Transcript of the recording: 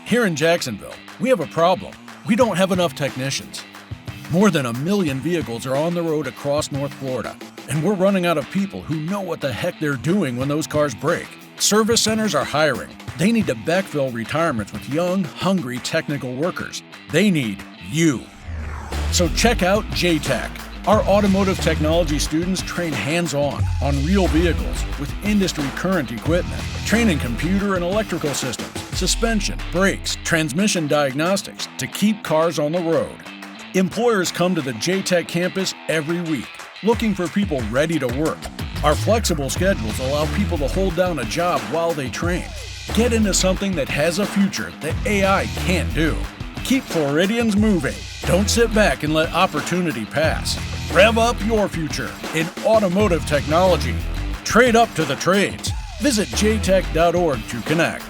Here in Jacksonville, we have a problem. We don't have enough technicians. More than 1 million vehicles are on the road across North Florida, and we're running out of people who know what the heck they're doing when those cars break. Service centers are hiring. They need to backfill retirements with young, hungry technical workers. They need you. So check out J-Tech. Our automotive technology students train hands-on on real vehicles with industry-current equipment, training computer and electrical systems, suspension, brakes, transmission diagnostics to keep cars on the road. Employers come to the J-Tech campus every week, looking for people ready to work. Our flexible schedules allow people to hold down a job while they train. Get into something that has a future that AI can't do. Keep Floridians moving. Don't sit back and let opportunity pass. Rev up your future in automotive technology. Trade up to the trades. Visit jtech.org to connect.